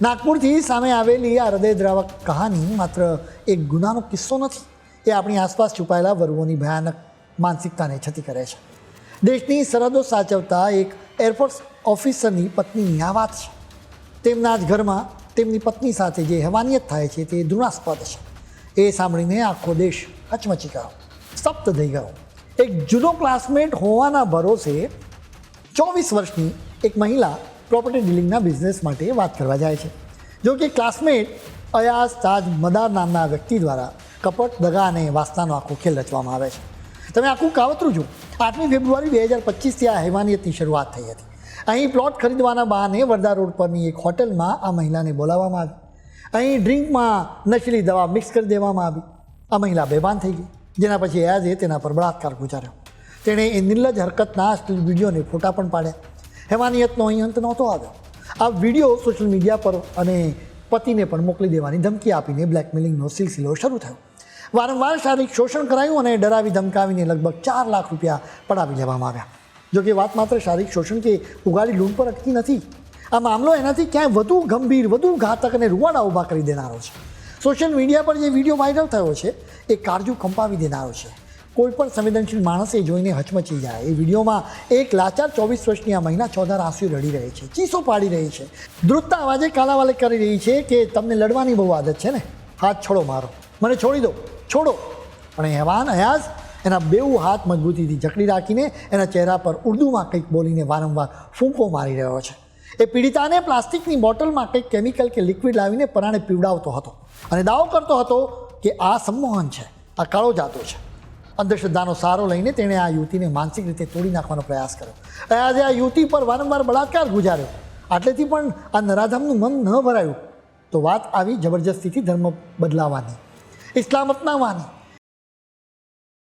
નાગપુરથી સામે આવેલી આ હૃદયદ્રાવક કહાની માત્ર એક ગુનાનો કિસ્સો નથી, એ આપણી આસપાસ છુપાયેલા વર્ગોની ભયાનક માનસિકતાને છતી કરે છે. દેશની સરહદો સાચવતા એક એરફોર્સ ઓફિસરની પત્નીની આ વાત છે. તેમના જ ઘરમાં તેમની પત્ની સાથે જે હેવાનિયત થાય છે તે ઘૃણાસ્પદ છે. એ સાંભળીને આખો દેશ હચમચી ગયો, સ્તબ્ધ થઈ ગયો. એક જૂનો ક્લાસમેટ હોવાના ભરોસે 24 વર્ષની એક મહિલા પ્રોપર્ટી ડીલિંગના બિઝનેસ માટે વાત કરવા જાય છે. જો કે ક્લાસમેટ અયાઝ તાજ મદાર નામના વ્યક્તિ દ્વારા કપટ, દગા અને વાસનાનો આખો ખેલ રચવામાં આવે છે. તમે આખું કાવતરું જુઓ. 8મી ફેબ્રુઆરી 2025થી આ હેવાનિયતની શરૂઆત થઈ હતી. અહીં પ્લોટ ખરીદવાના બહાને વર્ધા રોડ પરની એક હોટલમાં આ મહિલાને બોલાવવામાં આવી. અહીં ડ્રિંકમાં નશીલી દવા મિક્સ કરી દેવામાં આવી. આ મહિલા બેભાન થઈ ગઈ, જેના પછી અયાઝે તેના પર બળાત્કાર ગુજાર્યો. તેણે એ નિર્લજ્જ હરકતના સ્ટીલ વિડીયોને ફોટા પણ પાડ્યા. હેવાનિયતનો અહીં અંત નહોતો આવ્યો. આ વિડીયો સોશિયલ મીડિયા પર અને પતિને પણ મોકલી દેવાની ધમકી આપીને બ્લેકમેલિંગનો સિલસિલો શરૂ થયો. વારંવાર શારીરિક શોષણ કરાયું અને ડરાવી ધમકાવીને લગભગ 4 લાખ રૂપિયા પડાવી લેવામાં આવ્યા. જોકે વાત માત્ર શારીરિક શોષણ કે ઉગાડી લૂંટ પર અટકી નથી. આ મામલો એનાથી ક્યાંય વધુ ગંભીર, વધુ ઘાતક અને રૂવાડા ઊભા કરી દેનારો છે. સોશિયલ મીડિયા પર જે વિડીયો વાયરલ થયો છે એ કાળજું કંપાવી દેનારો છે. કોઈ પણ સંવેદનશીલ માણસે જોઈને હચમચી જાય. એ વિડીયોમાં એક લાચાર 24 વર્ષની આ મહિલા ચોધાર આંસુ રડી રહી છે, ચીસો પાડી રહી છે, ધ્રુજતા અવાજે કાલાવાલે કરી રહી છે કે તમને લડવાની બહુ આદત છે ને, હાથ છોડો મારો, મને છોડી દો, છોડો. પણ હેવાન અયાઝ એના બેઉ હાથ મજબૂતીથી જકડી રાખીને એના ચહેરા પર ઉર્દુમાં કંઈક બોલીને વારંવાર ફૂંકો મારી રહ્યો છે. એ પીડિતાને પ્લાસ્ટિકની બોટલમાં કંઈક કેમિકલ કે લિક્વિડ લાવીને પરાણે પીવડાવતો હતો અને દાવો કરતો હતો કે આ સંમોહન છે, આ કાળો જાદુ છે. અંધશ્રદ્ધાનો સહારો લઈને તેણે આ યુવતીને માનસિક રીતે તોડી નાખવાનો પ્રયાસ કર્યો. અયાઝે આ યુવતી પર વારંવાર બળાત્કાર ગુજાર્યો. આટલેથી પણ આ નરાધમનું મન ન ભરાયું તો વાત આવી જબરજસ્તીથી ધર્મ બદલાવાની, ઇસ્લામ અપનાવવાની.